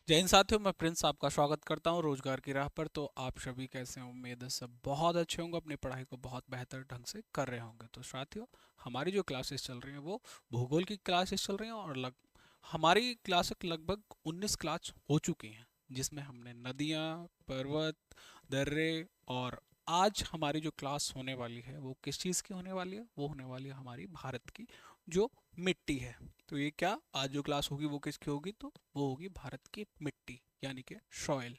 जय हिंद साथियों, मैं प्रिंस आपका स्वागत करता हूं रोजगार की राह पर। तो आप सभी कैसे हैं? उम्मीद है सब बहुत अच्छे होंगे, अपनी पढ़ाई को बहुत बेहतर ढंग से कर रहे होंगे। तो साथियों, हमारी जो क्लासेस चल रही हैं वो भूगोल की क्लासेस चल रही हैं, और हमारी क्लास लगभग 19 क्लास हो चुकी हैं, जिसमें हमने नदियाँ, पर्वत, दर्रे, और आज हमारी जो क्लास होने वाली है वो किस चीज़ की होने वाली है? वो होने वाली है हमारी भारत की जो मिट्टी है। तो ये क्या आज जो क्लास होगी वो किसकी होगी? तो वो होगी भारत की मिट्टी, यानी कि सॉइल।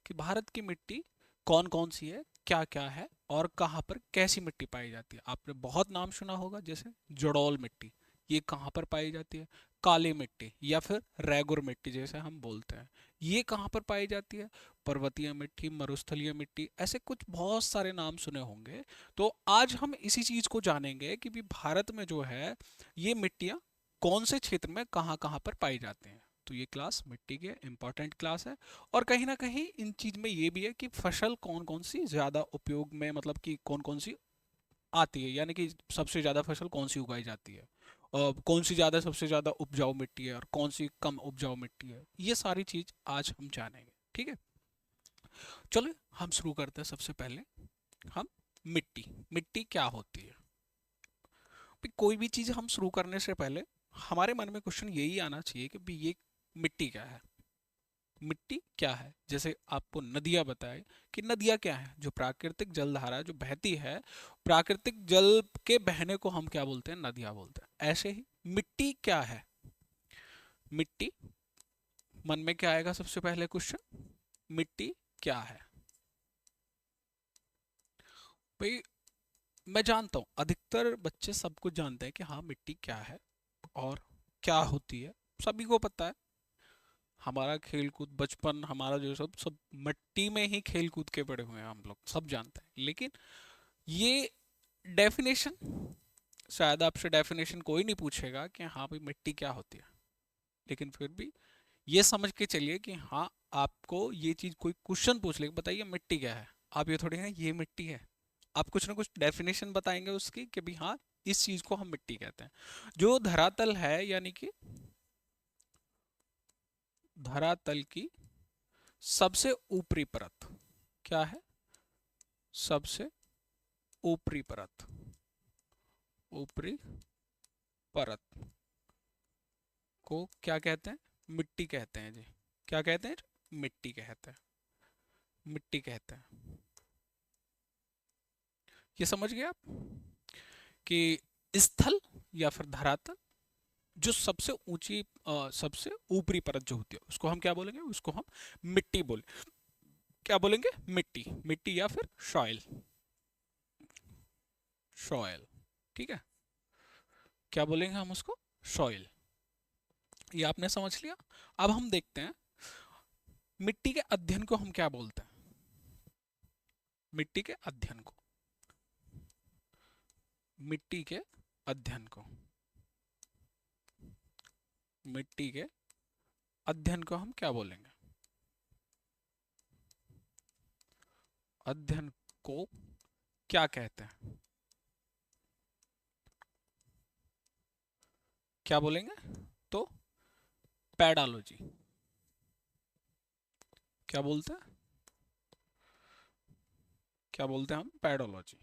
कि भारत की मिट्टी कौन कौन सी है, क्या क्या है, और कहाँ पर कैसी मिट्टी पाई जाती है। आपने बहुत नाम सुना होगा, जैसे जड़ोल मिट्टी, ये कहाँ पर पाई जाती है? काली मिट्टी या फिर रेगुर मिट्टी जैसे हम बोलते हैं, ये कहाँ पर पाई जाती है? पर्वतीय मिट्टी, मरुस्थलीय मिट्टी, ऐसे कुछ बहुत सारे नाम सुने होंगे। तो आज हम इसी चीज़ को जानेंगे कि भी भारत में जो है ये मिट्टियाँ कौन से क्षेत्र में कहाँ कहाँ पर पाई जाते हैं। तो ये क्लास मिट्टी के इम्पोर्टेंट क्लास है। और कहीं ना कहीं इन चीज में ये भी है कि फसल कौन कौन सी ज्यादा उपयोग में, मतलब कि कौन कौन सी आती है, यानी कि सबसे ज्यादा फसल कौन सी उगाई जाती है, और कौन सी ज्यादा सबसे ज्यादा उपजाऊ मिट्टी है और कौन सी कम उपजाऊ मिट्टी है। ये सारी चीज आज हम जानेंगे, ठीक है। चलो हम शुरू करते हैं। सबसे पहले हम मिट्टी मिट्टी क्या होती है। भी कोई भी चीज़ हम शुरू करने से पहले हमारे मन में क्वेश्चन यही आना चाहिए कि भी ये मिट्टी क्या है। मिट्टी क्या है? जैसे आपको नदियाँ बताए कि नदियाँ क्या है, जो प्राकृतिक जल धारा जो बहती है, प्राकृतिक जल के बहने को हम क्या बोलते हैं? नदियाँ बोलते हैं। ऐसे ही मिट्टी क्या है? मिट्टी, मन में क्या आएगा सबसे पहले क्वेश्चन? मिट्टी क्या है भाई? मैं जानता हूँ अधिकतर बच्चे सब कुछ जानते हैं कि हाँ मिट्टी क्या है और क्या होती है, सभी को पता है। हमारा खेल कूद बचपन, हमारा जो सब सब मिट्टी में ही खेल कूद के बड़े हुए हैं, हम लोग सब जानते हैं। लेकिन ये डेफिनेशन, शायद आपसे डेफिनेशन कोई नहीं पूछेगा कि हाँ भाई मिट्टी क्या होती है। लेकिन फिर भी ये समझ के चलिए कि हाँ, आपको ये चीज़ कोई क्वेश्चन पूछ ले, बताइए मिट्टी क्या है, आप ये थोड़ी ना ये मिट्टी है। आप कुछ ना कुछ डेफिनेशन बताएंगे उसकी कि भी हाँ, इस चीज़ को हम मिट्टी कहते हैं। जो धरातल है, यानी कि धरातल की सबसे ऊपरी परत क्या है? सबसे ऊपरी परत, ऊपरी परत को क्या कहते हैं? मिट्टी कहते हैं जी। क्या कहते हैं? मिट्टी कहते हैं। मिट्टी कहते हैं। ये समझ गए आप कि स्थल या फिर धरातल, जो सबसे ऊंची सबसे ऊपरी परत जो होती है उसको हम क्या बोलेंगे? उसको हम मिट्टी बोले। क्या बोलेंगे? मिट्टी, मिट्टी या फिर सॉइल। सॉइल, ठीक है। क्या बोलेंगे हम उसको? सॉइल। ये आपने समझ लिया। अब हम देखते हैं मिट्टी के अध्ययन को हम क्या बोलते हैं। मिट्टी के अध्ययन को, मिट्टी के अध्ययन को, मिट्टी के अध्ययन को हम क्या बोलेंगे? अध्ययन को क्या कहते हैं? क्या बोलेंगे? तो पैडालॉजी। क्या बोलते हैं? क्या बोलते हैं हम? पैडोलॉजी।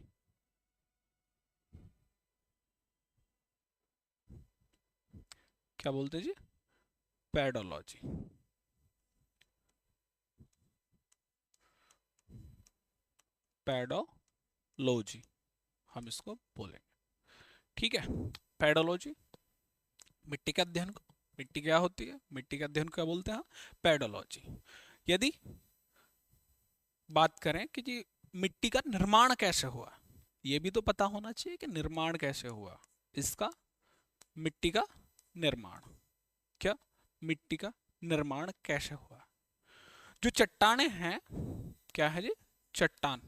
क्या बोलते हैं जी? पैडोलॉजी। पैडोलॉजी हम इसको बोलेंगे, ठीक है। पैडोलॉजी, मिट्टी के अध्ययन को। मिट्टी क्या होती है? मिट्टी के अध्ययन को क्या बोलते हैं? पैडोलॉजी। यदि बात करें कि जी मिट्टी का निर्माण कैसे हुआ, ये भी तो पता होना चाहिए कि निर्माण कैसे हुआ इसका। मिट्टी का निर्माण, क्या मिट्टी का निर्माण कैसे हुआ? जो चट्टाने हैं, क्या है जी? चट्टान,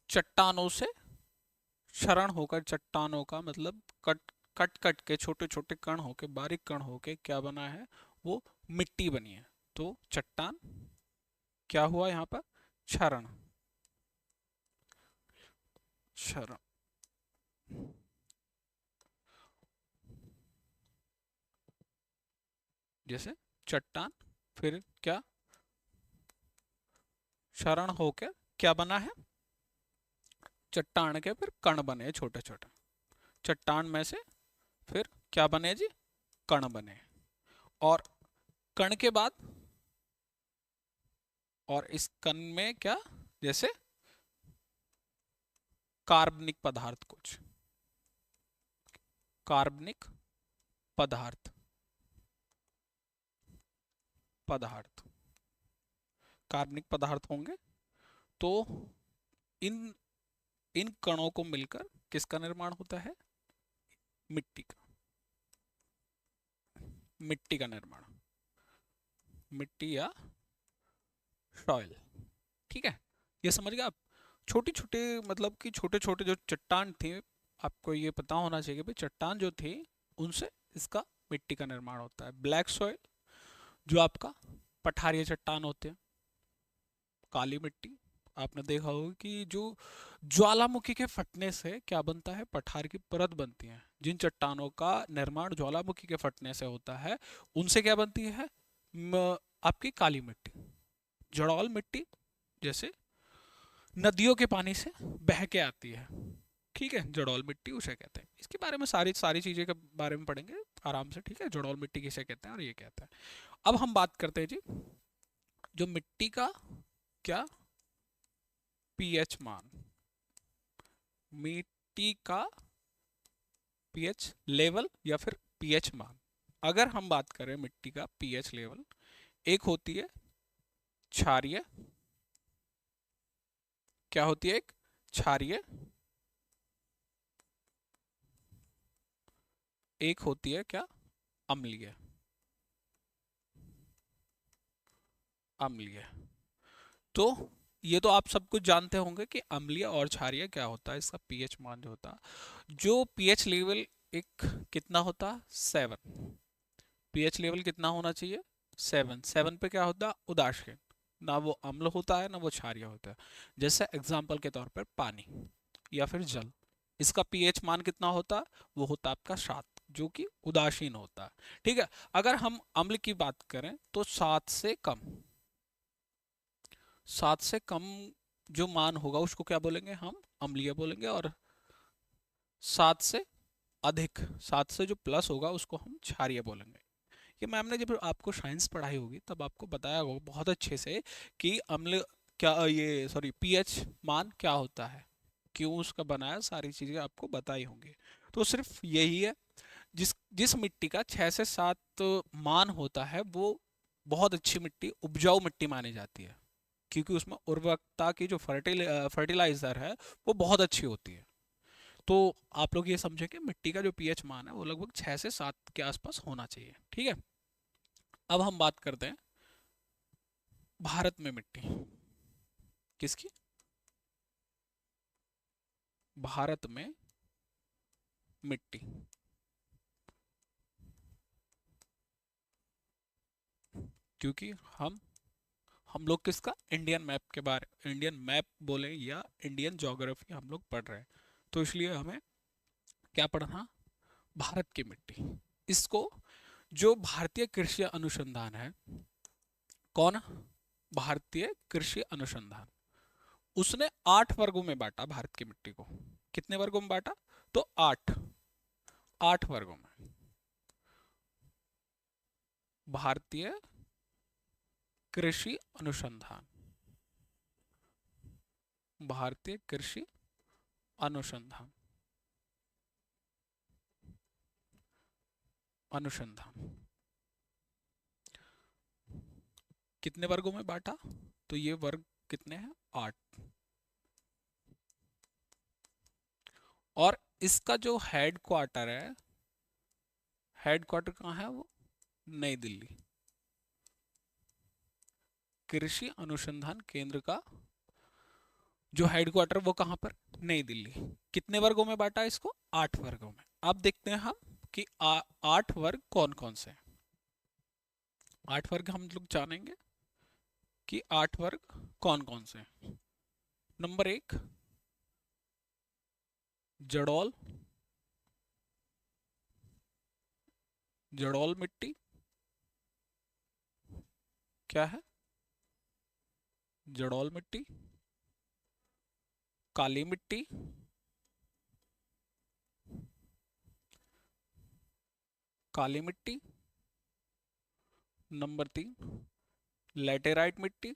चट्टानों से क्षरण होकर, चट्टानों का मतलब कट कट कट के छोटे छोटे कण होके, बारीक कण होके क्या बना है? वो मिट्टी बनी है। तो चट्टान क्या हुआ यहाँ पर? क्षरण, क्षरण, जैसे चट्टान, फिर क्या, क्षरण होके क्या बना है, चट्टान के फिर कण बने छोटे छोटे, चट्टान में से फिर क्या बने जी, कण बने। और कण के बाद, और इस कण में क्या, जैसे कार्बनिक पदार्थ, कुछ कार्बनिक पदार्थ, पदार्थ कार्बनिक पदार्थ होंगे। तो इन इन कणों को मिलकर किसका निर्माण होता है, मिट्टी का, मिट्टी का निर्माण, मिट्टी या सॉइल। ठीक है, ये समझ गए आप। छोटी छोटी, मतलब कि छोटे छोटे जो चट्टान थे, आपको ये पता होना चाहिए कि भाई चट्टान जो थी उनसे इसका मिट्टी का निर्माण होता है। ब्लैक सॉइल जो आपका पठारीय चट्टान होते हैं, काली मिट्टी, आपने देखा होगा कि जो ज्वालामुखी के फटने से क्या बनता है, पठार की परत बनती है। जिन चट्टानों का निर्माण ज्वालामुखी के फटने से होता है, उनसे क्या बनती है, आपकी काली मिट्टी, जड़ौल मिट्टी, जैसे नदियों के पानी से बह के आती है। ठीक है, जड़ौल मिट्टी उसे कहते हैं। इसके बारे में सारी सारी चीज़ें के बारे में पढ़ेंगे आराम से। ठीक है, जड़ौल मिट्टी किसे कहते हैं और ये कहते हैं। अब हम बात करते हैं जी, जो मिट्टी का क्या, पीएच मान, मिट्टी का पीएच लेवल या फिर पीएच मान। अगर हम बात करें मिट्टी का पीएच लेवल, एक होती है क्षारीय, क्या होती है, एक क्षारीय, एक होती है क्या, अम्लीय, अम्लीय। तो ये तो आप सब कुछ जानते होंगे कि अम्लीय और क्षारीय क्या होता है, इसका पीएच मान जो होता है, जो पीएच लेवल एक कितना होता है, 7। पीएच लेवल कितना होना चाहिए, 7। 7 पे क्या होता है, उदासीन, ना वो अम्ल होता है ना वो क्षारीय होता है। जैसे एग्जाम्पल के तौर पर पानी या फिर जल, इसका पीएच मान कितना होता है, वो होता है आपका 7, जो कि उदासीन होता है। ठीक है, अगर हम अम्ल की बात करें तो 7 से कम, 7 से कम जो मान होगा उसको क्या बोलेंगे हम, अम्लीय बोलेंगे। और 7 से अधिक, 7 से जो प्लस होगा उसको हम क्षारीय बोलेंगे। ये मैम ने जब आपको साइंस पढ़ाई होगी तब आपको बताया होगा बहुत अच्छे से कि अम्ल क्या, ये सॉरी, पीएच मान क्या होता है, क्यों उसका बनाया, सारी चीज़ें आपको बताई होंगी। तो सिर्फ यही है, जिस जिस मिट्टी का 6 से 7 मान होता है वो बहुत अच्छी मिट्टी, उपजाऊ मिट्टी मानी जाती है, क्योंकि उसमें उर्वरकता की जो फर्टिलाइजर है वो बहुत अच्छी होती है। तो आप लोग ये समझे कि मिट्टी का जो पीएच मान है वो लगभग 6 से 7 के आसपास होना चाहिए। ठीक है, अब हम बात करते हैं भारत में मिट्टी किसकी, भारत में मिट्टी, क्योंकि हम लोग किसका, इंडियन मैप के बारे, इंडियन मैप बोले या इंडियन ज्योग्राफी हम लोग पढ़ रहे हैं, तो इसलिए हमें क्या पढ़ना, भारत की मिट्टी। इसको जो भारतीय कृषि अनुसंधान है, कौन, भारतीय कृषि अनुसंधान, उसने 8 वर्गों में बांटा भारत की मिट्टी को। कितने वर्गों में बांटा, तो 8 वर्गों में। भारतीय कृषि अनुसंधान, भारतीय कृषि अनुसंधान, अनुसंधान कितने वर्गों में बांटा, तो ये वर्ग कितने हैं, 8। और इसका जो हेड क्वार्टर है, हेड क्वार्टर कहाँ है वो, नई दिल्ली। कृषि अनुसंधान केंद्र का जो हेड क्वार्टर वो कहाँ पर, नई दिल्ली। कितने वर्गों में बांटा इसको, 8 वर्गों में। अब देखते हैं हम कि 8 वर्ग कौन कौन से हैं। 8 वर्ग हम लोग जानेंगे कि 8 वर्ग कौन कौन से हैं। नंबर 1, जड़ौल, जड़ौल मिट्टी, क्या है? जड़ोल मिट्टी, काली मिट्टी, काली मिट्टी, नंबर 3 लेटेराइट मिट्टी,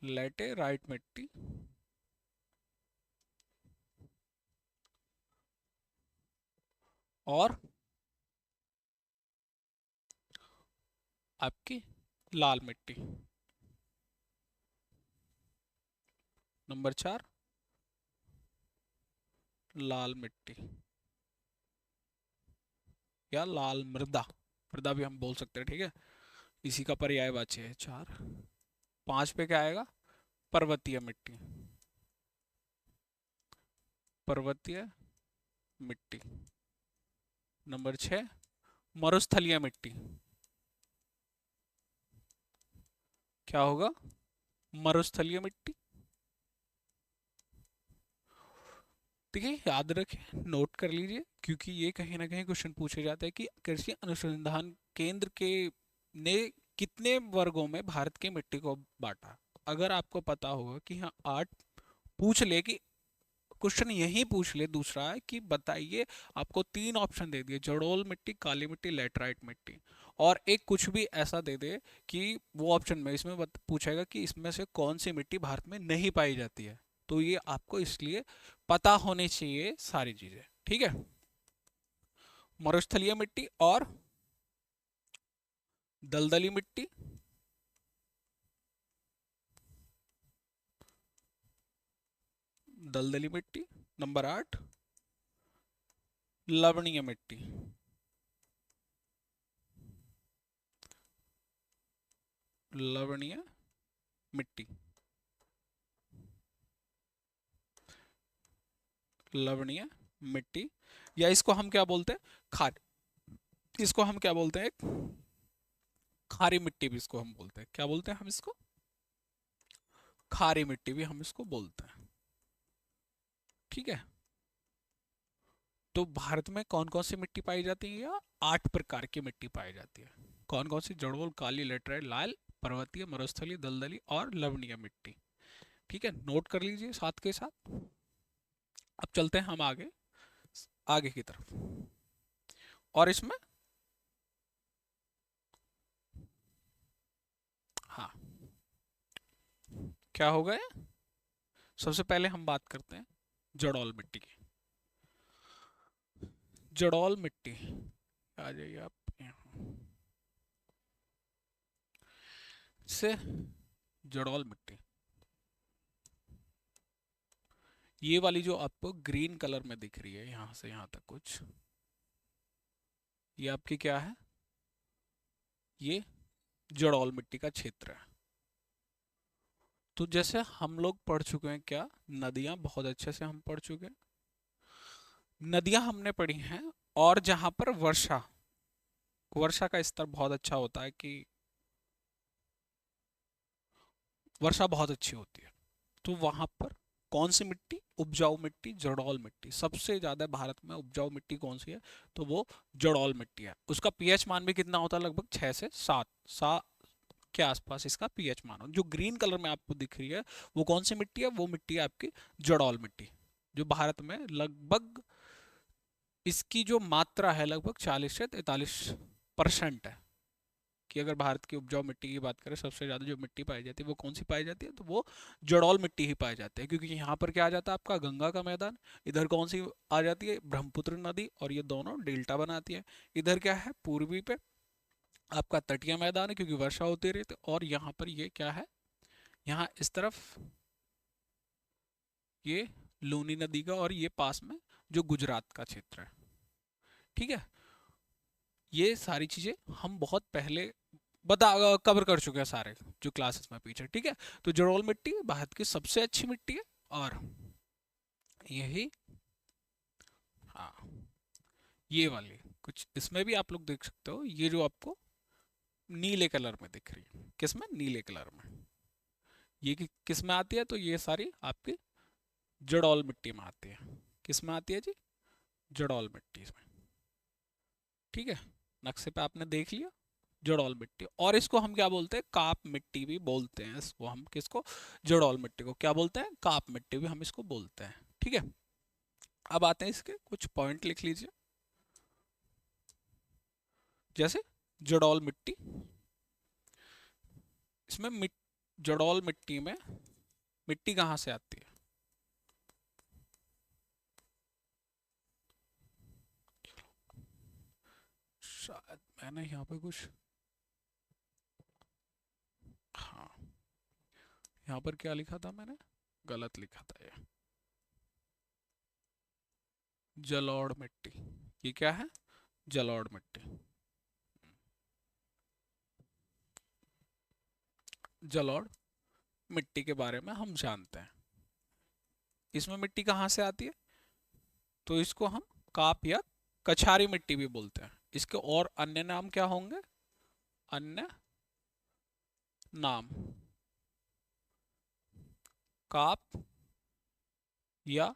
लेटेराइट मिट्टी, और आपकी लाल मिट्टी। नंबर 4 लाल मिट्टी या लाल मृदा, मृदा भी हम बोल सकते हैं, ठीक है, इसी का पर्यायवाची है। 4, 5 पे क्या आएगा? पर्वतीय मिट्टी, पर्वतीय मिट्टी। नंबर 6 मरुस्थलीय मिट्टी। क्या होगा? मरुस्थलीय मिट्टी। ठीक है, याद रखें, नोट कर लीजिए, क्योंकि ये कहीं ना कहीं क्वेश्चन पूछे जाते हैं कि कृषि अनुसंधान केंद्र के ने कितने वर्गों में भारत की मिट्टी को बांटा। अगर आपको पता होगा कि हाँ 8 पूछ ले, कि क्वेश्चन यही पूछ ले, दूसरा है कि बताइए, आपको 3 ऑप्शन दे दिए, जड़ोल मिट्टी, काली मिट्टी, लेटराइट मिट्टी, और एक कुछ भी ऐसा दे दे कि वो ऑप्शन में इसमें पूछेगा कि इसमें से कौन सी मिट्टी भारत में नहीं पाई जाती है। तो ये आपको इसलिए पता होनी चाहिए सारी चीजें, ठीक है। मरुस्थलीय मिट्टी और दलदली मिट्टी, दलदली मिट्टी। नंबर 8 लवणीय मिट्टी, लवणीय मिट्टी, लवणीय मिट्टी, या इसको हम क्या बोलते हैं? खार इसको हम क्या बोलते हैं? खारी मिट्टी भी इसको हम बोलते हैं। क्या बोलते हैं हम इसको? खारी मिट्टी भी हम इसको बोलते हैं, ठीक है। तो भारत में कौन कौन सी मिट्टी पाई जाती है? या 8 प्रकार की मिट्टी पाई जाती है। कौन कौन सी? जड़ोल, काली, लेटराइट, लाल, पर्वतीय, मरुस्थलीय, दलदली और लवणीय मिट्टी, ठीक है। नोट कर लीजिए साथ के साथ। अब चलते हैं हम आगे, आगे की तरफ। और इसमें हाँ क्या हो गया? सबसे पहले हम बात करते हैं जड़ोल मिट्टी की। जड़ोल मिट्टी, आ जाइए आप यहाँ से। जड़ोल मिट्टी, ये वाली जो आपको ग्रीन कलर में दिख रही है यहाँ से यहाँ तक कुछ, ये आपकी क्या है? ये जड़ोल मिट्टी का क्षेत्र है। तो जैसे हम लोग पढ़ चुके हैं, क्या नदियां बहुत अच्छे से हम पढ़ चुके हैं, नदियां हमने पढ़ी हैं, और जहां पर वर्षा वर्षा का स्तर बहुत अच्छा होता है, कि वर्षा बहुत अच्छी होती है, तो वहां पर कौन सी मिट्टी? उपजाऊ मिट्टी, जड़ोल मिट्टी। सबसे ज्यादा भारत में उपजाऊ मिट्टी कौन सी है? तो वो जड़ोल मिट्टी है। उसका पीएच मान भी कितना होता है? लगभग 6 से 7 के आसपास इसका पीएच मान हो। जो ग्रीन कलर में आपको दिख रही है, वो कौन सी मिट्टी है? वो मिट्टी है आपकी जड़ोल मिट्टी, जो भारत में लगभग इसकी जो मात्रा है लगभग 40 से 43% है। कि अगर भारत की उपजाऊ मिट्टी की बात करें, सबसे ज़्यादा जो मिट्टी पाई जाती है वो कौन सी पाई जाती है? तो वो जड़ौल मिट्टी ही पाई जाती है, क्योंकि यहाँ पर क्या आ जाता है? आपका गंगा का मैदान। इधर कौन सी आ जाती है? ब्रह्मपुत्र नदी, और ये दोनों डेल्टा बनाती है। इधर क्या है? पूर्वी पे आपका तटीय मैदान है, क्योंकि वर्षा होती रहती है। और यहाँ पर ये क्या है? यहाँ इस तरफ ये लूनी नदी का, और ये पास में जो गुजरात का क्षेत्र है, ठीक है। ये सारी चीजें हम बहुत पहले बता कवर कर चुके हैं सारे जो क्लासेस में पीछे, ठीक है। तो जड़ोल मिट्टी भारत की सबसे अच्छी मिट्टी है, और यही हाँ ये वाली कुछ इसमें भी आप लोग देख सकते हो, ये जो आपको नीले कलर में दिख रही है, किस में? नीले कलर में। ये किस में आती है? तो ये सारी आपकी जड़ोल मिट्टी में आती है। किस में आती है जी? जड़ोल मिट्टी में, ठीक है। नक्शे पे आपने देख लिया, जड़ौल मिट्टी। और इसको हम क्या बोलते हैं, काप मिट्टी भी बोलते हैं इसको हम। किसको? जड़ौल मिट्टी को क्या बोलते हैं, काप मिट्टी भी हम इसको बोलते हैं। ठीक है, अब आते हैं इसके कुछ पॉइंट लिख लीजिए। जैसे जड़ौल मिट्टी, इसमें जड़ौल मिट्टी में मिट्टी कहाँ से आती है? शायद मैंने यहाँ पे कुछ, हाँ, यहाँ पर क्या लिखा था मैंने, गलत लिखा था ये। जलोढ़ मिट्टी, ये क्या है? जलोढ़ मिट्टी। जलोढ़ मिट्टी के बारे में हम जानते हैं। इसमें मिट्टी कहाँ से आती है? तो इसको हम काप या कछारी मिट्टी भी बोलते हैं। इसके और अन्य नाम क्या होंगे? अन्य नाम काप या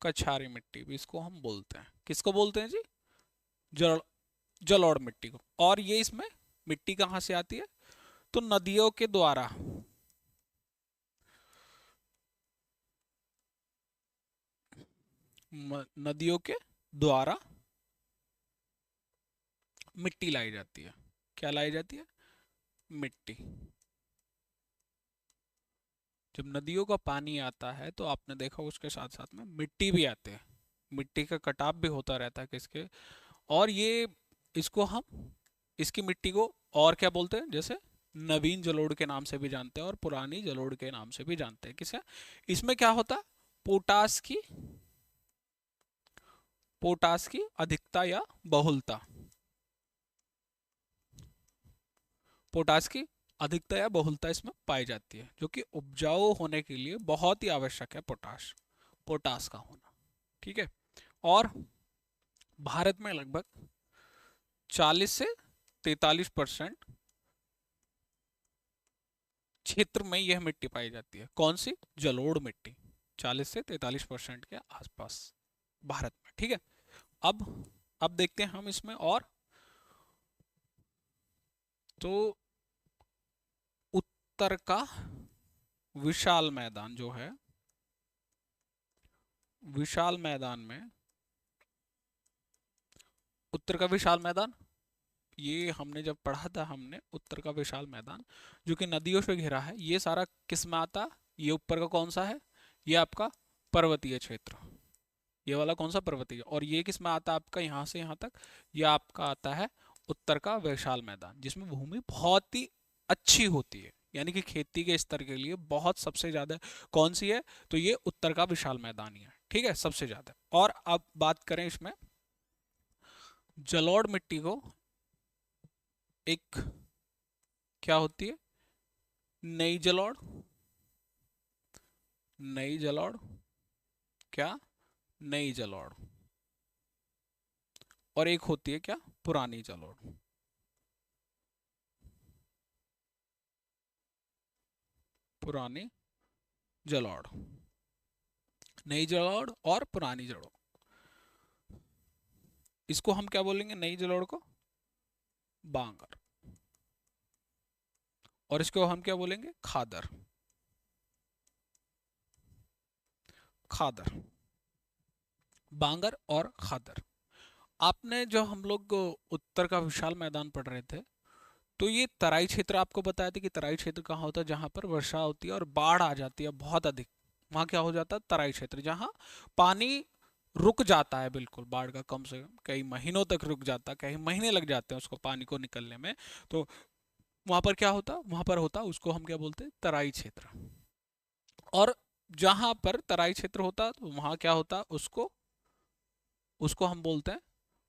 कछारी मिट्टी भी इसको हम बोलते हैं। किसको बोलते हैं जी? जल जलोढ़ मिट्टी को। और ये इसमें मिट्टी कहाँ से आती है? तो नदियों के द्वारा, नदियों के द्वारा मिट्टी लाई जाती है। क्या लाई जाती है? मिट्टी। जब नदियों का पानी आता है तो आपने देखा उसके साथ साथ में मिट्टी भी आते हैं। मिट्टी का कटाव भी होता रहता है किसके, और ये इसको हम, इसकी मिट्टी को और क्या बोलते हैं? जैसे नवीन जलोढ़ के नाम से भी जानते हैं और पुरानी जलोढ़ के नाम से भी जानते हैं। किसे? इसमें क्या होता है? पोटास की, पोटास की अधिकता या बहुलता, पोटास की अधिकता या बहुलता इसमें पाई जाती है, जो कि उपजाऊ होने के लिए बहुत ही आवश्यक है, पोटाश, पोटास का होना। ठीक है, और भारत में लगभग 40 से 43% क्षेत्र में यह मिट्टी पाई जाती है। कौन सी? जलोढ़ मिट्टी। 40 से 43% के आसपास भारत में। ठीक है, अब अब देखते हैं हम इसमें और। तो उत्तर का विशाल मैदान जो है, विशाल मैदान में, उत्तर का विशाल मैदान, ये हमने जब पढ़ा था, हमने उत्तर का विशाल मैदान जो कि नदियों से घिरा है, ये सारा किस में आता? ये ऊपर का कौन सा है? ये आपका पर्वतीय क्षेत्र। ये वाला कौन सा? पर्वतीय। और ये किस में आता है आपका? यहाँ से यहाँ तक ये आपका आता है उत्तर का विशाल मैदान, जिसमें भूमि बहुत ही अच्छी होती है, यानी कि खेती के स्तर के लिए बहुत सबसे ज्यादा कौन सी है? तो ये उत्तर का विशाल मैदान ही है। ठीक है, सबसे ज्यादा। और अब बात करें इसमें, जलोढ़ मिट्टी को एक क्या होती है? नई जलोढ़, नई जलोढ़, क्या? नई जलोढ़। और एक होती है क्या? पुरानी जलोढ़। पुरानी जलोढ़, नई जलोढ़ और पुरानी जलोढ़। इसको हम क्या बोलेंगे? नई जलोढ़ को बांगर, और इसको हम क्या बोलेंगे? खादर, खादर, बांगर और खादर। आपने जो हम लोग उत्तर का विशाल मैदान पढ़ रहे थे, तो ये तराई क्षेत्र आपको बताया था कि तराई क्षेत्र कहाँ होता है? जहाँ पर वर्षा होती है और बाढ़ आ जाती है बहुत अधिक, वहाँ क्या हो जाता है? तराई क्षेत्र। जहाँ पानी रुक जाता है बिल्कुल, बाढ़ का कम से कम कई महीनों तक रुक जाता है, कई महीने लग जाते हैं उसको पानी को निकलने में। तो वहाँ पर क्या होता? वहाँ पर होता, उसको हम क्या बोलते हैं? तराई क्षेत्र। और जहाँ पर तराई क्षेत्र होता तो वहाँ क्या होता? उसको उसको हम बोलते हैं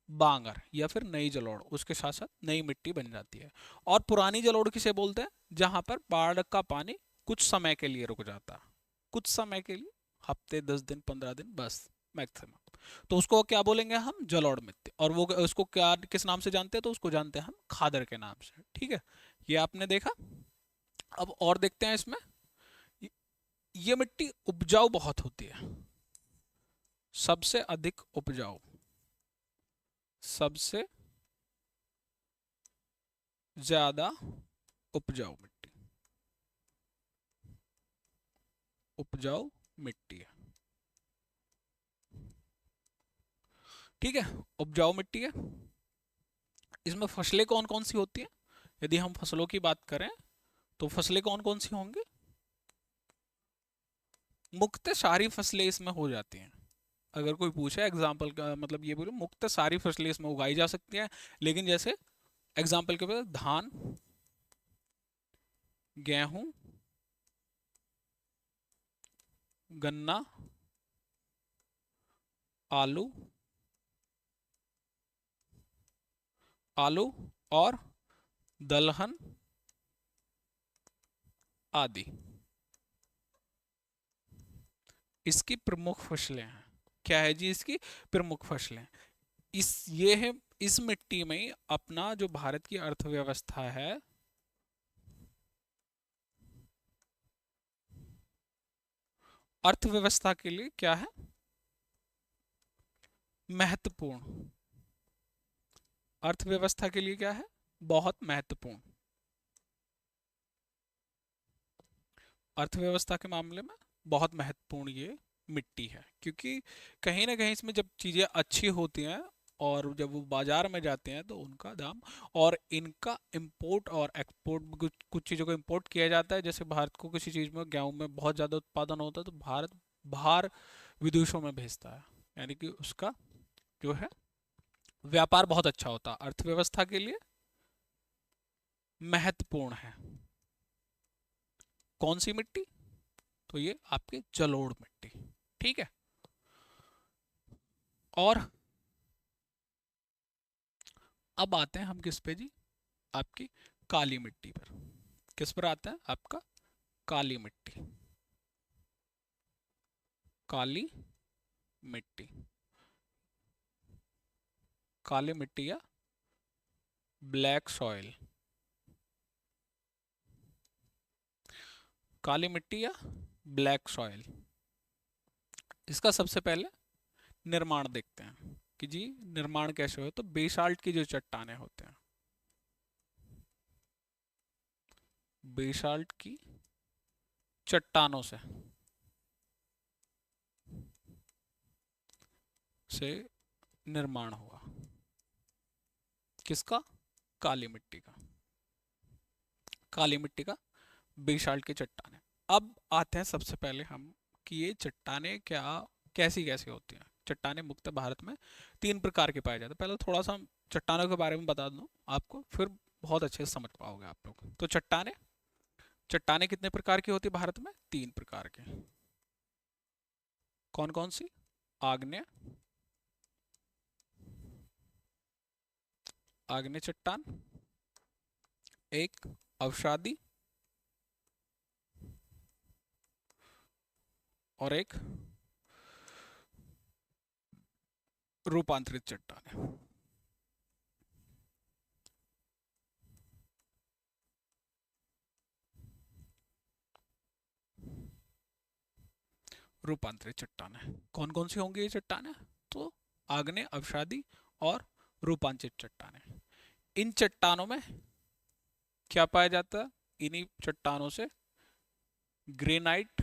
बांगर या फिर नई जलोढ़। उसके साथ साथ नई मिट्टी बन जाती है। और पुरानी जलोढ़ किसे बोलते हैं? जहां पर बाढ़ का पानी कुछ समय के लिए रुक जाता है, कुछ समय के लिए, हफ्ते 10 दिन 15 दिन बस मैक्सिमम। तो उसको क्या बोलेंगे हम? जलोढ़ मिट्टी। और वो उसको क्या किस नाम से जानते हैं? तो उसको जानते हैं हम खादर के नाम से। ठीक है, ये आपने देखा। अब और देखते हैं इसमें, ये मिट्टी उपजाऊ बहुत होती है, सबसे अधिक उपजाऊ। सबसे ज्यादा उपजाऊ मिट्टी, उपजाऊ मिट्टी है। ठीक है, उपजाऊ मिट्टी है। इसमें फसलें कौन कौन सी होती हैं? यदि हम फसलों की बात करें तो फसलें कौन कौन सी होंगी? मुख्यतः सारी फसलें इसमें हो जाती हैं। अगर कोई पूछे एग्जाम्पल का मतलब ये बोले, मुख्यतः सारी फसलें इसमें उगाई जा सकती हैं। लेकिन जैसे एग्जाम्पल के बाद धान, गेहूं, गन्ना, आलू, आलू और दलहन आदि इसकी प्रमुख फसलें हैं। क्या है जी इसकी प्रमुख फसलें? इस ये है, इस मिट्टी में ही अपना जो भारत की अर्थव्यवस्था है, अर्थव्यवस्था के लिए क्या है? महत्वपूर्ण। अर्थव्यवस्था के लिए क्या है? बहुत महत्वपूर्ण। अर्थव्यवस्था के मामले में बहुत महत्वपूर्ण ये मिट्टी है, क्योंकि कहीं ना कहीं इसमें जब चीज़ें अच्छी होती हैं और जब वो बाजार में जाते हैं तो उनका दाम, और इनका इंपोर्ट और एक्सपोर्ट, कुछ कुछ चीज़ों को इंपोर्ट किया जाता है। जैसे भारत को किसी चीज़ में, गेहूं में बहुत ज़्यादा उत्पादन होता है तो भारत बाहर विदेशों में भेजता है, यानी कि उसका जो है व्यापार बहुत अच्छा होता है, अर्थव्यवस्था के लिए महत्वपूर्ण है। कौन सी मिट्टी? तो ये आपके जलोढ़ मिट्टी। ठीक है। और अब आते हैं हम किस पे जी? आपकी काली मिट्टी पर। किस पर आता है आपका? काली मिट्टी। काली मिट्टी, काली मिट्टी या ब्लैक सॉइल। काली मिट्टी या ब्लैक सॉइल, इसका सबसे पहले निर्माण देखते हैं कि जी निर्माण कैसे हो। तो बेसाल्ट की जो चट्टानें होते हैं, बेसाल्ट की चट्टानों से निर्माण हुआ। किसका? काली मिट्टी का। काली मिट्टी का बेसाल्ट की चट्टानें। अब आते हैं सबसे पहले हम कि ये चट्टानें क्या, कैसी कैसी होती हैं। चट्टानें मुख्यतः भारत में तीन प्रकार के पाए जाते हैं। पहले थोड़ा सा हम चट्टानों के बारे में बता दूं आपको, फिर बहुत अच्छे से समझ पाओगे आप लोग। तो चट्टानें, चट्टानें कितने प्रकार की होती है भारत में? तीन प्रकार की। कौन कौन सी? आग्नेय, आग्नेय चट्टान, एक अवसादी, और एक रूपांतरित चट्टान। रूपांतरित चट्टानें कौन कौन सी होंगी ये चट्टानें? तो आग्नेय, अवसादी और रूपांतरित चट्टानें। इन चट्टानों में क्या पाया जाता है? इन्हीं चट्टानों से ग्रेनाइट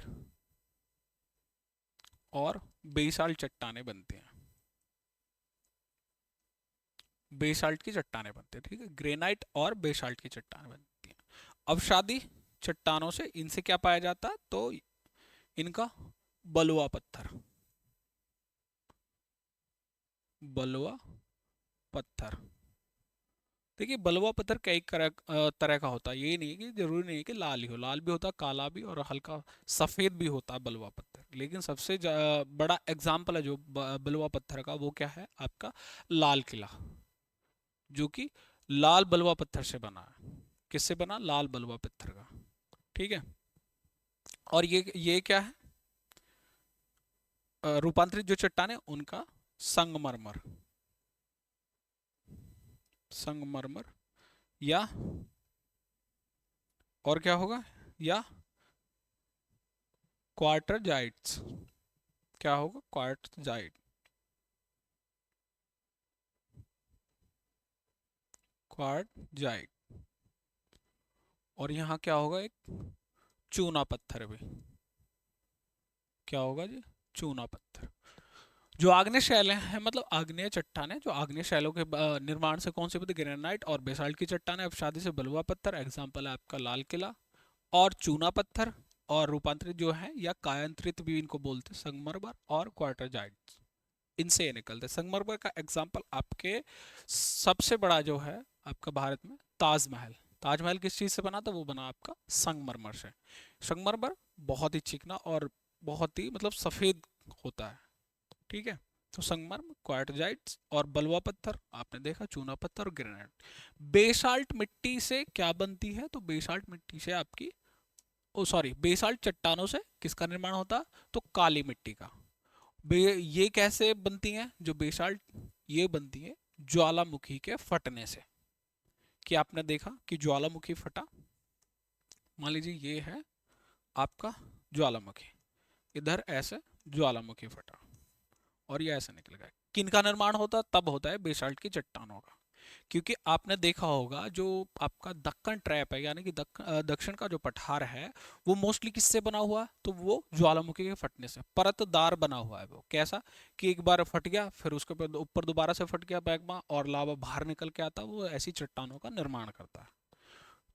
और बेसाल्ट चट्टानें बनती हैं। बेसाल्ट की चट्टानें बनती हैं, ठीक है। ग्रेनाइट और बेसाल्ट की चट्टानें बनती हैं। अवसादी चट्टानों से इनसे क्या पाया जाता है? तो इनका बलुआ पत्थर, बलुआ पत्थर। देखिए बलुआ पत्थर कई तरह का होता है। ये नहीं है कि जरूरी नहीं है कि लाल ही हो, लाल भी होता है, काला भी, और हल्का सफ़ेद भी होता है बलुआ पत्थर। लेकिन सबसे बड़ा एग्जाम्पल है जो बलुआ पत्थर का, वो क्या है आपका? लाल किला, जो कि लाल बलुआ पत्थर से बना है। किससे बना? लाल बलुआ पत्थर का। ठीक है। और ये क्या है? रूपांतरित जो चट्टान है उनका संगमरमर, संगमरमर, या और क्या होगा? या क्वार्टरजाइट्स। क्या होगा? क्वार्टरजाइट। क्वार्टजाइट। और यहाँ क्या होगा, एक चूना पत्थर भी। क्या होगा जी, चूना पत्थर। जो आग्नेय शैलें हैं, मतलब आग्नेय चट्टानें, जो आग्नेय शैलों के निर्माण से कौन सी बनती, ग्रेनाइट और बेसाल्ट की चट्टानें, अपशादी से बलुआ पत्थर, एग्जाम्पल है आपका लाल किला और चूना पत्थर। और रूपांतरित जो है या कायांतरित भी इनको बोलते हैं, संगमरमर और क्वार्टरजाइट, इनसे ये निकलते। संगमरमर का एग्जाम्पल आपके सबसे बड़ा जो है आपका भारत में ताजमहल। ताजमहल किस चीज से बना था, वो बना आपका संगमरमर से। संगमरमर बहुत ही चिकना और बहुत ही मतलब सफेद होता है, ठीक है। तो संगमरमर, क्वार्टजाइट्स और बलुआ पत्थर आपने देखा, चूना पत्थर और ग्रेनाइट। बेसाल्ट मिट्टी से क्या बनती है, तो बेसाल्ट मिट्टी से आपकी, ओ सॉरी, बेसाल्ट चट्टानों से किसका निर्माण होता, तो काली मिट्टी का। ये कैसे बनती हैं जो बेसाल्ट, ये बनती है ज्वालामुखी के फटने से। कि आपने देखा कि ज्वालामुखी फटा, मान लीजिए ये है आपका ज्वालामुखी, इधर ऐसे ज्वालामुखी फटा और ये ऐसे निकल गया। किनका निर्माण होता, तब होता है बेसाल्ट की चट्टानों का। क्योंकि आपने देखा होगा जो आपका दक्कन ट्रैप है, यानी कि दक्षिण का जो पठार है, वो मोस्टली किससे बना हुआ है, तो वो ज्वालामुखी के फटने से परतदार बना हुआ है। वो कैसा कि एक बार फट गया, फिर उसके ऊपर दोबारा से फट गया मैग्मा और लावा बाहर निकल के आता, वो ऐसी चट्टानों का निर्माण करता है।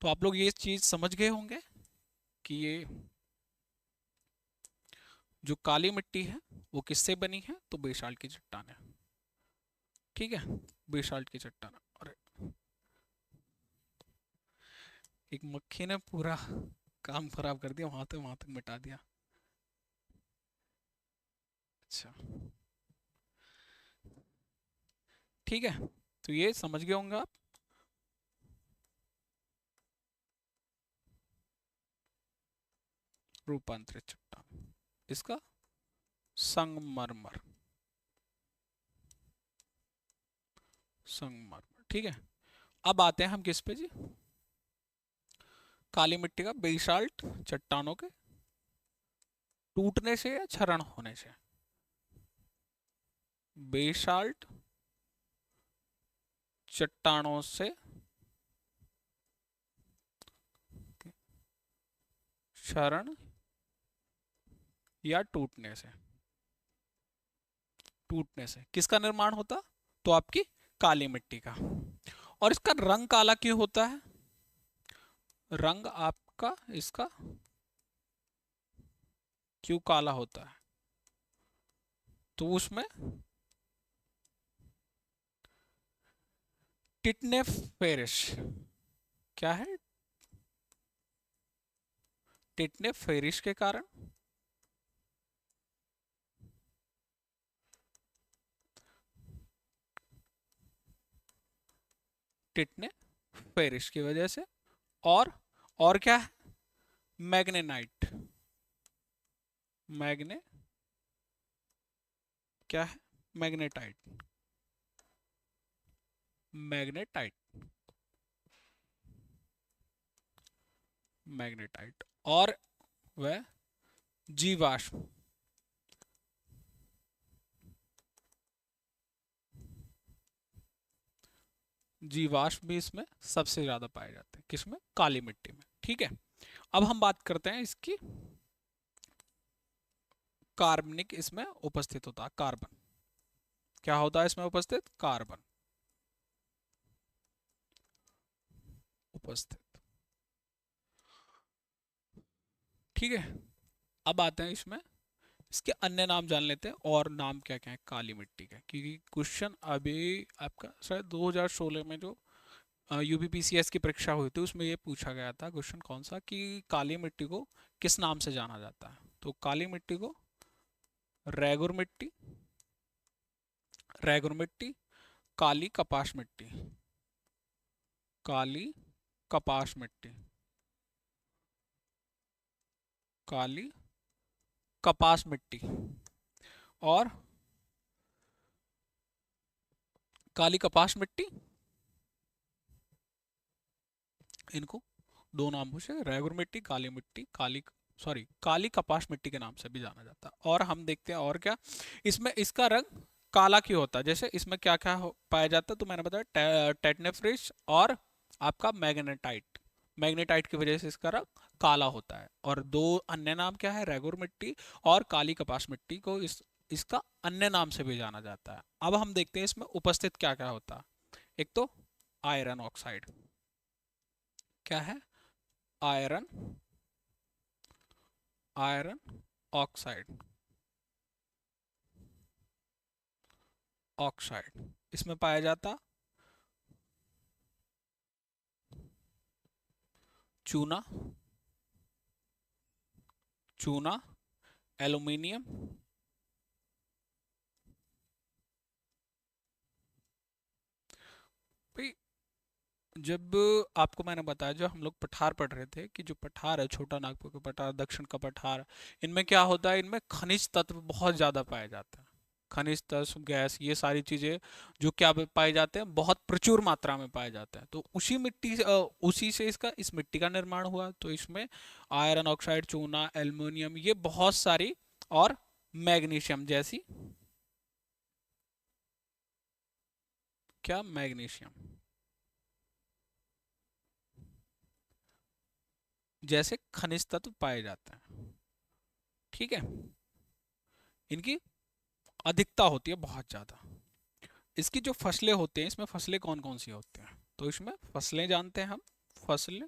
तो आप लोग ये चीज समझ गए होंगे कि ये जो काली मिट्टी है वो किससे बनी है, तो बेसाल्ट की चट्टान है, ठीक है। बेसाल्ट की चट्टान। अरे, एक मक्खी ने पूरा काम खराब कर दिया, वहां तक मिटा दिया। अच्छा, ठीक है, तो ये समझ गए होंगे आप। रूपांतरित चट्टान, इसका संगमरमर, संगमरमर, ठीक है। अब आते हैं हम किस पे जी, काली मिट्टी का बेसाल्ट चट्टानों के टूटने से या क्षरण होने से। बेसाल्ट चट्टानों से क्षरण या टूटने से, टूटने से किसका निर्माण होता, तो आपकी काली मिट्टी का। और इसका रंग काला क्यों होता है, रंग आपका इसका क्यों काला होता है, तो उसमें टिटने फेरिश, क्या है, टिटने फेरिश के कारण, टिटने फेरिश की वजह से। और क्या है, मैग्नेनाइट, मैग्ने, क्या है, मैग्नेटाइट, मैग्नेटाइट, मैग्नेटाइट। और वह जीवाश्म, जीवाश्म भी इसमें सबसे ज्यादा पाए जाते हैं, किसमें, काली मिट्टी में, ठीक है। अब हम बात करते हैं इसकी, कार्बनिक इसमें उपस्थित होता है, कार्बन, क्या होता है इसमें उपस्थित, कार्बन उपस्थित, ठीक है। अब आते हैं इसमें, इसके अन्य नाम जान लेते हैं, और नाम क्या क्या है काली मिट्टी के, क्योंकि क्वेश्चन अभी आपका शायद 2016 में जो यूपीपीसीएस की परीक्षा हुई थी उसमें ये पूछा गया था क्वेश्चन, कौन सा, कि काली मिट्टी को किस नाम से जाना जाता है, तो काली मिट्टी को रेगुर मिट्टी, रेगुर मिट्टी, काली कपास मिट्टी, काली कपास मिट्टी, काली कपास मिट्टी और काली कपास मिट्टी, इनको दो नाम पूछे, रेगुर मिट्टी, काली मिट्टी, काली, सॉरी, काली कपास मिट्टी के नाम से भी जाना जाता है। और हम देखते हैं और क्या, इसमें इसका रंग काला क्यों होता है? जैसे इसमें क्या क्या पाया जाता है, तो मैंने बताया टेटनेफ्रिस और आपका मैग्नेटाइट। मैग्नेटाइट की वजह से इसका रंग काला होता है। और दो अन्य नाम क्या है, रेगुर मिट्टी और काली कपास मिट्टी को इसका अन्य नाम से भी जाना जाता है। अब हम देखते हैं इसमें उपस्थित क्या क्या होता है। एक तो आयरन ऑक्साइड, क्या है, आयरन, आयरन ऑक्साइड, ऑक्साइड इसमें पाया जाता। चूना, चूना, एल्यूमिनियम, भाई जब आपको मैंने बताया, जो हम लोग पठार पढ़ रहे थे, कि जो पठार है, छोटा नागपुर का पठार, दक्षिण का पठार, इनमें क्या होता है, इनमें खनिज तत्व बहुत ज़्यादा पाए जाते हैं। खनिज तत्व, गैस, ये सारी चीज़ें जो क्या पाए जाते हैं, बहुत प्रचुर मात्रा में पाए जाते हैं। तो उसी मिट्टी उसी से इसका, इस मिट्टी का निर्माण हुआ। तो इसमें आयरन ऑक्साइड, चूना, एल्युमिनियम, ये बहुत सारी, और मैग्नीशियम जैसी, क्या, मैग्नीशियम जैसे खनिज तत्व पाए जाते हैं। ठीक है, इनकी अधिकता होती है बहुत ज़्यादा। इसकी जो फसलें होते हैं, इसमें फसलें कौन कौन सी होती हैं, तो इसमें फसलें जानते हैं हम। फसलें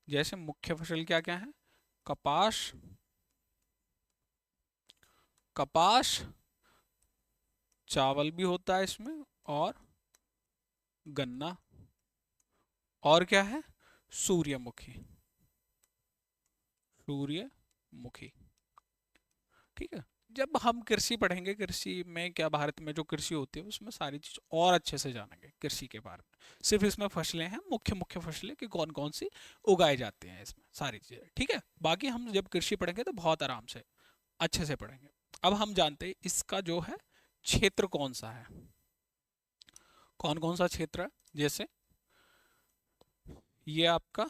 जैसे मुख्य फसल क्या क्या है, कपास, कपास, चावल भी होता है इसमें, और गन्ना, और क्या है, सूर्यमुखी, सूर्यमुखी। ठीक है, जब हम कृषि पढ़ेंगे, कृषि में क्या, भारत में जो कृषि होती है उसमें सारी चीज और अच्छे से जानेंगे कृषि के बारे में। सिर्फ इसमें फसलें हैं, मुख्य मुख्य फसलें कि कौन कौन सी उगाई जाती हैं, इसमें सारी चीजें। ठीक है, बाकी हम जब कृषि पढ़ेंगे तो बहुत आराम से अच्छे से पढ़ेंगे। अब हम जानते हैं इसका जो है क्षेत्र कौन सा है, कौन कौन सा क्षेत्र है। जैसे ये आपका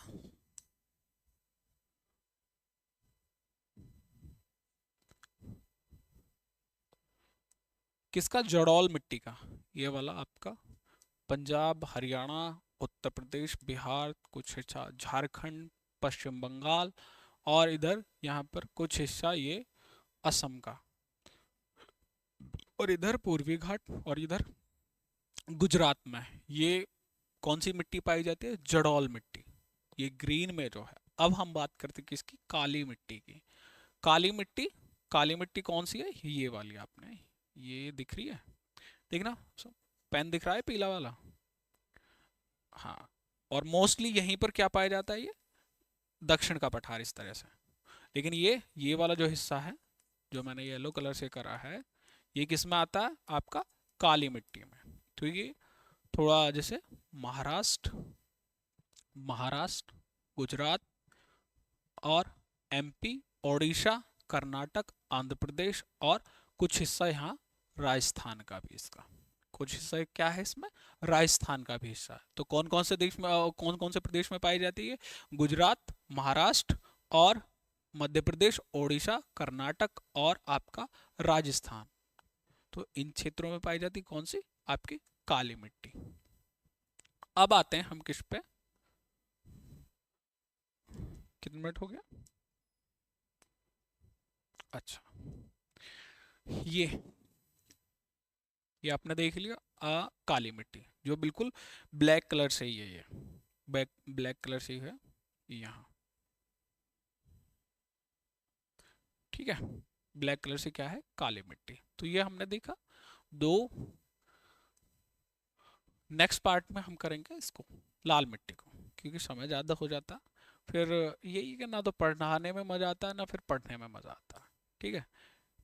किसका, जड़ौल मिट्टी का, ये वाला आपका पंजाब, हरियाणा, उत्तर प्रदेश, बिहार, कुछ हिस्सा झारखंड, पश्चिम बंगाल, और इधर यहाँ पर कुछ हिस्सा ये असम का, और इधर पूर्वी घाट, और इधर गुजरात में। ये कौन सी मिट्टी पाई जाती है, जड़ौल मिट्टी, ये ग्रीन में जो है। अब हम बात करते हैं किसकी, काली मिट्टी की। काली मिट्टी, काली मिट्टी कौन सी है, ये वाली, आपने ये दिख रही है, देखना, पेन दिख रहा है पीला वाला, हाँ। और मोस्टली यहीं पर क्या पाया जाता है, ये दक्षिण का पठार इस तरह से। लेकिन ये वाला जो हिस्सा है, जो मैंने येलो कलर से करा है, ये किस में आता है, आपका काली मिट्टी में। तो ये थोड़ा जैसे महाराष्ट्र, महाराष्ट्र, गुजरात, और एमपी, ओडिशा, कर्नाटक, आंध्र प्रदेश, और कुछ हिस्सा यहाँ राजस्थान का भी, इसका कुछ हिस्सा क्या है इसमें, राजस्थान का भी हिस्सा है। तो कौन कौन से देश में, कौन कौन से प्रदेश में पाई जाती है, गुजरात, महाराष्ट्र, और मध्य प्रदेश, ओडिशा, कर्नाटक, और आपका राजस्थान। तो इन क्षेत्रों में पाई जाती कौन सी, आपकी काली मिट्टी। अब आते हैं हम किस पे, कितने मिनट हो गया, अच्छा, ये ये आपने देख लिया, काली मिट्टी जो बिल्कुल ब्लैक कलर से ही है, ये ब्लैक ब्लैक कलर से ही है यहाँ। ठीक है, ब्लैक कलर से क्या है, काली मिट्टी। तो ये हमने देखा दो। नेक्स्ट पार्ट में हम करेंगे इसको, लाल मिट्टी को, क्योंकि समय ज़्यादा हो जाता, फिर यही कि ना तो पढ़ाने में मज़ा आता है, ना फिर पढ़ने में मज़ा आता है। ठीक है,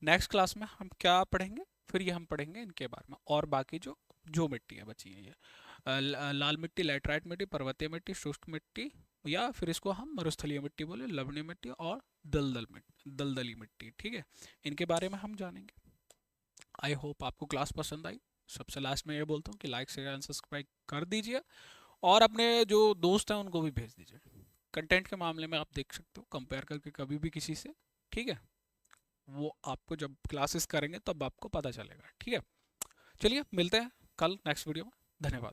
नेक्स्ट क्लास में हम क्या पढ़ेंगे, फिर ये हम पढ़ेंगे इनके बारे में, और बाकी जो जो मिट्टी है बची है, ये लाल मिट्टी, लैटराइट मिट्टी, पर्वतीय मिट्टी, शुष्क मिट्टी, या फिर इसको हम मरुस्थलीय मिट्टी बोले, लवणीय मिट्टी, और दलदल मिट्टी, दलदली मिट्टी। ठीक है, इनके बारे में हम जानेंगे। आई होप आपको क्लास पसंद आई। सबसे लास्ट में ये बोलता हूँ कि लाइक शेयर एंड सब्सक्राइब कर दीजिए, और अपने जो दोस्त हैं उनको भी भेज दीजिए। कंटेंट के मामले में आप देख सकते हो कंपेयर करके कभी भी किसी से। ठीक है, वो आपको जब क्लासेस करेंगे तब आपको पता चलेगा। ठीक है, चलिए मिलते हैं कल नेक्स्ट वीडियो में। धन्यवाद।